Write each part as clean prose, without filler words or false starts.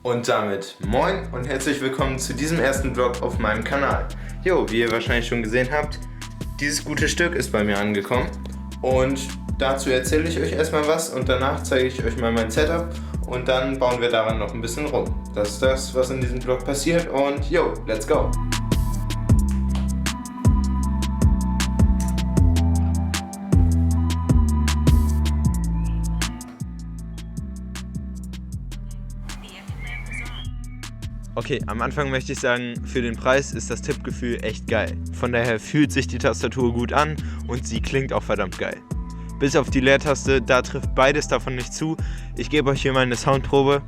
Und damit moin und herzlich willkommen zu diesem ersten Vlog auf meinem Kanal. Jo, wie ihr wahrscheinlich schon gesehen habt, dieses gute Stück ist bei mir angekommen und dazu erzähle ich euch erstmal was und danach zeige ich euch mal mein Setup und dann bauen wir daran noch ein bisschen rum. Das ist das, was in diesem Vlog passiert und jo, let's go! Okay, am Anfang möchte ich sagen, für den Preis ist das Tippgefühl echt geil. Von daher fühlt sich die Tastatur gut an und sie klingt auch verdammt geil. Bis auf die Leertaste, da trifft beides davon nicht zu. Ich gebe euch hier mal eine Soundprobe.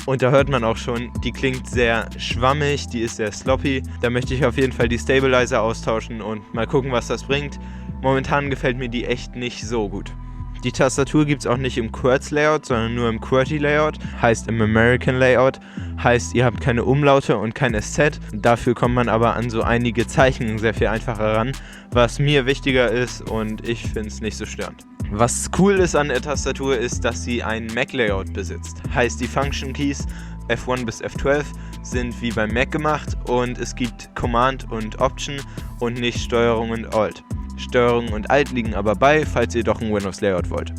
Und da hört man auch schon, die klingt sehr schwammig, die ist sehr sloppy. Da möchte ich auf jeden Fall die Stabilizer austauschen und mal gucken, was das bringt. Momentan gefällt mir die echt nicht so gut. Die Tastatur gibt es auch nicht im QWERTZ-Layout, sondern nur im QWERTY-Layout, heißt im American-Layout, heißt ihr habt keine Umlaute und kein SZ, dafür kommt man aber an so einige Zeichnungen sehr viel einfacher ran, was mir wichtiger ist und ich finde es nicht so störend. Was cool ist an der Tastatur ist, dass sie ein Mac-Layout besitzt, heißt die Function Keys F1 bis F12 sind wie beim Mac gemacht und es gibt Command und Option und nicht Steuerung und Alt. Steuerung und Alt liegen aber bei, falls ihr doch ein Windows-Layout wollt.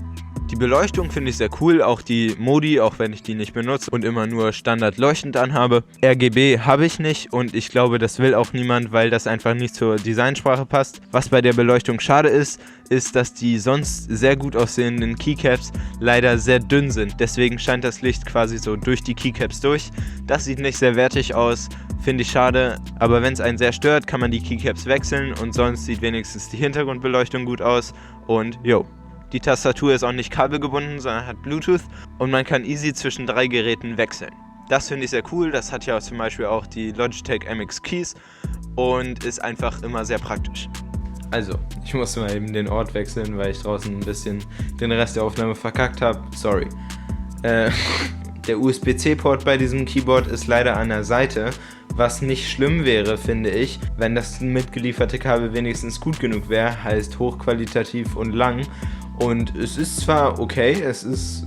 Die Beleuchtung finde ich sehr cool, auch die Modi, auch wenn ich die nicht benutze und immer nur Standard leuchtend anhabe. RGB habe ich nicht und ich glaube, das will auch niemand, weil das einfach nicht zur Designsprache passt. Was bei der Beleuchtung schade ist, ist, dass die sonst sehr gut aussehenden Keycaps leider sehr dünn sind. Deswegen scheint das Licht quasi so durch die Keycaps durch. Das sieht nicht sehr wertig aus, finde ich schade. Aber wenn es einen sehr stört, kann man die Keycaps wechseln und sonst sieht wenigstens die Hintergrundbeleuchtung gut aus. Und jo. Die Tastatur ist auch nicht kabelgebunden, sondern hat Bluetooth und man kann easy zwischen 3 Geräten wechseln. Das finde ich sehr cool, das hat ja zum Beispiel auch die Logitech MX Keys und ist einfach immer sehr praktisch. Also, ich musste mal eben den Ort wechseln, weil ich draußen ein bisschen den Rest der Aufnahme verkackt habe. Sorry. Der USB-C-Port bei diesem Keyboard ist leider an der Seite, was nicht schlimm wäre, finde ich, wenn das mitgelieferte Kabel wenigstens gut genug wäre, heißt hochqualitativ und lang. Und es ist zwar okay, es ist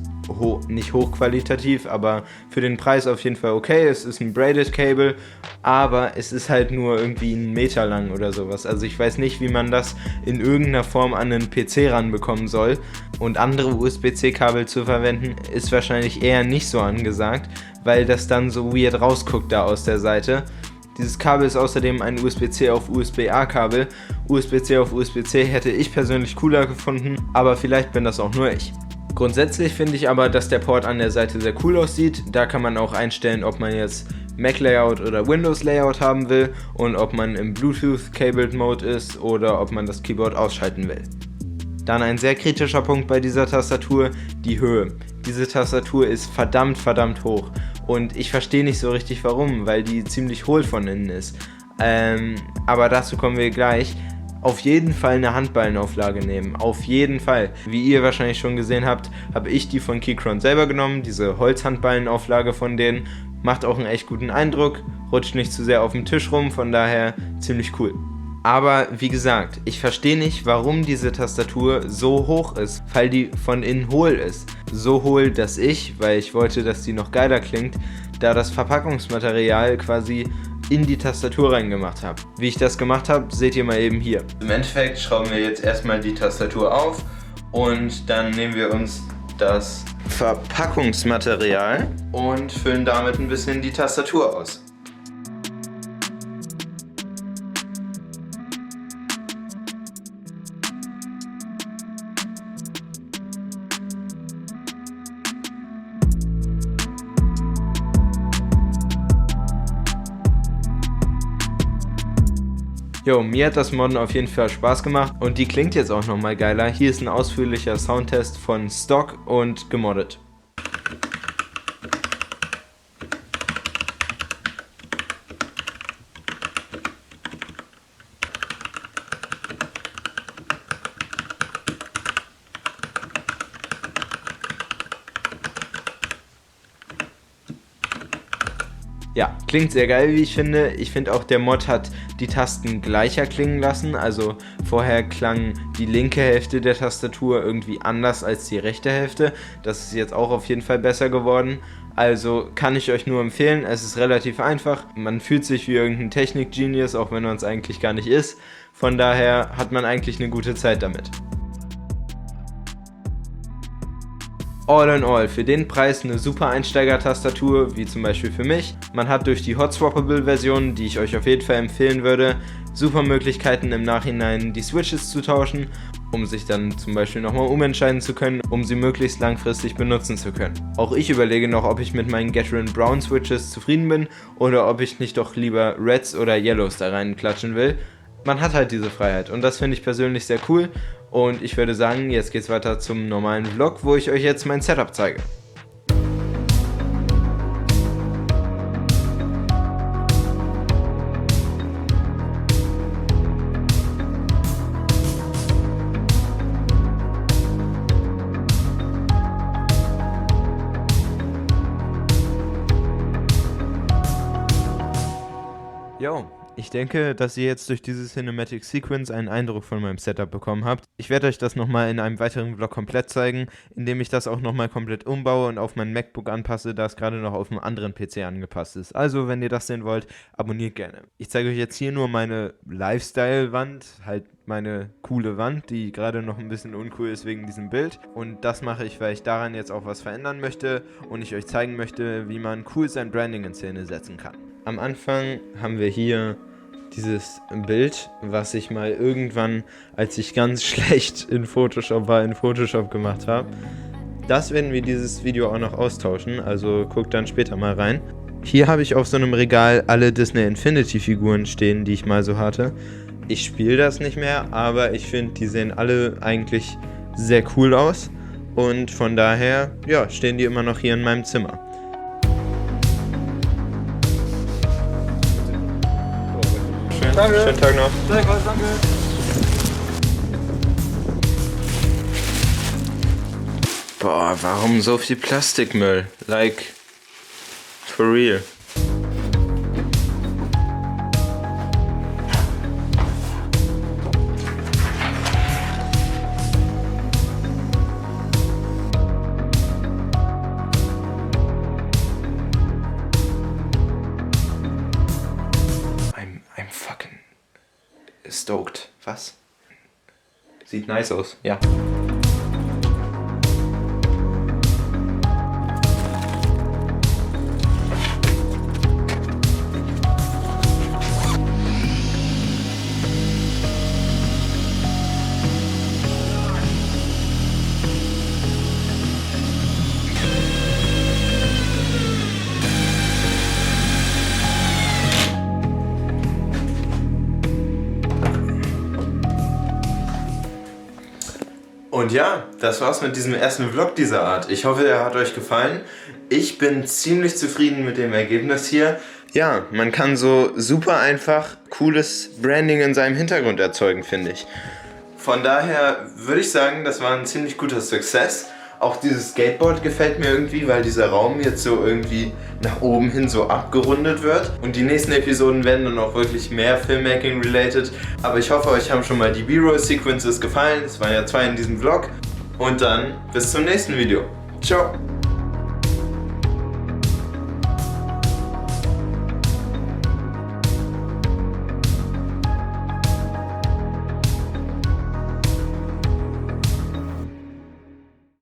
nicht hochqualitativ, aber für den Preis auf jeden Fall okay. Es ist ein Braided Cable, aber es ist halt nur irgendwie 1 Meter lang oder sowas. Also ich weiß nicht, wie man das in irgendeiner Form an einen PC ranbekommen soll. Und andere USB-C-Kabel zu verwenden, ist wahrscheinlich eher nicht so angesagt, weil das dann so weird rausguckt da aus der Seite. Dieses Kabel ist außerdem ein USB-C auf USB-A-Kabel. USB-C auf USB-C hätte ich persönlich cooler gefunden, aber vielleicht bin das auch nur ich. Grundsätzlich finde ich aber, dass der Port an der Seite sehr cool aussieht. Da kann man auch einstellen, ob man jetzt Mac-Layout oder Windows-Layout haben will und ob man im Bluetooth-Cabled-Mode ist oder ob man das Keyboard ausschalten will. Dann ein sehr kritischer Punkt bei dieser Tastatur, die Höhe. Diese Tastatur ist verdammt hoch und ich verstehe nicht so richtig warum, weil die ziemlich hohl von innen ist. Aber dazu kommen wir gleich. Auf jeden Fall eine Handballenauflage nehmen, auf jeden Fall. Wie ihr wahrscheinlich schon gesehen habt, habe ich die von Keychron selber genommen, diese Holzhandballenauflage von denen. Macht auch einen echt guten Eindruck, rutscht nicht zu sehr auf dem Tisch rum, von daher ziemlich cool. Aber wie gesagt, ich verstehe nicht, warum diese Tastatur so hoch ist, weil die von innen hohl ist. So hohl, dass ich, weil ich wollte, dass die noch geiler klingt, da das Verpackungsmaterial quasi in die Tastatur reingemacht habe. Wie ich das gemacht habe, seht ihr mal eben hier. Im Endeffekt schrauben wir jetzt erstmal die Tastatur auf und dann nehmen wir uns das Verpackungsmaterial und füllen damit ein bisschen die Tastatur aus. Jo, mir hat das Modden auf jeden Fall Spaß gemacht und die klingt jetzt auch nochmal geiler. Hier ist ein ausführlicher Soundtest von Stock und gemoddet. Ja, klingt sehr geil, wie ich finde. Ich finde auch, der Mod hat die Tasten gleicher klingen lassen. Also vorher klang die linke Hälfte der Tastatur irgendwie anders als die rechte Hälfte. Das ist jetzt auch auf jeden Fall besser geworden. Also kann ich euch nur empfehlen. Es ist relativ einfach. Man fühlt sich wie irgendein Technik-Genius, auch wenn man es eigentlich gar nicht ist. Von daher hat man eigentlich eine gute Zeit damit. All in all, für den Preis eine super Einsteiger-Tastatur, wie zum Beispiel für mich. Man hat durch die Hot-Swappable-Version, die ich euch auf jeden Fall empfehlen würde, super Möglichkeiten im Nachhinein die Switches zu tauschen, um sich dann zum Beispiel nochmal umentscheiden zu können, um sie möglichst langfristig benutzen zu können. Auch ich überlege noch, ob ich mit meinen Gaterin Brown Switches zufrieden bin oder ob ich nicht doch lieber Reds oder Yellows da reinklatschen will. Man hat halt diese Freiheit und das finde ich persönlich sehr cool. Und ich würde sagen, jetzt geht's weiter zum normalen Vlog, wo ich euch jetzt mein Setup zeige. Yo. Ich denke, dass ihr jetzt durch diese Cinematic Sequence einen Eindruck von meinem Setup bekommen habt. Ich werde euch das nochmal in einem weiteren Vlog komplett zeigen, indem ich das auch nochmal komplett umbaue und auf mein MacBook anpasse, da es gerade noch auf einem anderen PC angepasst ist. Also, wenn ihr das sehen wollt, abonniert gerne. Ich zeige euch jetzt hier nur meine Lifestyle-Wand, halt meine coole Wand, die gerade noch ein bisschen uncool ist wegen diesem Bild. Und das mache ich, weil ich daran jetzt auch was verändern möchte und ich euch zeigen möchte, wie man cool sein Branding in Szene setzen kann. Am Anfang haben wir hier dieses Bild, was ich mal irgendwann, als ich ganz schlecht in Photoshop war, in Photoshop gemacht habe. Das werden wir dieses Video auch noch austauschen, also guckt dann später mal rein. Hier habe ich auf so einem Regal alle Disney Infinity Figuren stehen, die ich mal so hatte. Ich spiele das nicht mehr, aber ich finde, die sehen alle eigentlich sehr cool aus. Und von daher, ja, stehen die immer noch hier in meinem Zimmer. Danke. Schönen Tag noch. Danke. Boah, warum so viel Plastikmüll? Like, for real. I'm fucking stoked. Was? Sieht nice aus, ja. Und ja, das war's mit diesem ersten Vlog dieser Art. Ich hoffe, er hat euch gefallen. Ich bin ziemlich zufrieden mit dem Ergebnis hier. Ja, man kann so super einfach cooles Branding in seinem Hintergrund erzeugen, finde ich. Von daher würde ich sagen, das war ein ziemlich guter Success. Auch dieses Skateboard gefällt mir irgendwie, weil dieser Raum jetzt so irgendwie nach oben hin so abgerundet wird. Und die nächsten Episoden werden dann auch wirklich mehr Filmmaking-related. Aber ich hoffe, euch haben schon mal die B-Roll-Sequences gefallen. Es waren ja 2 in diesem Vlog. Und dann bis zum nächsten Video. Ciao!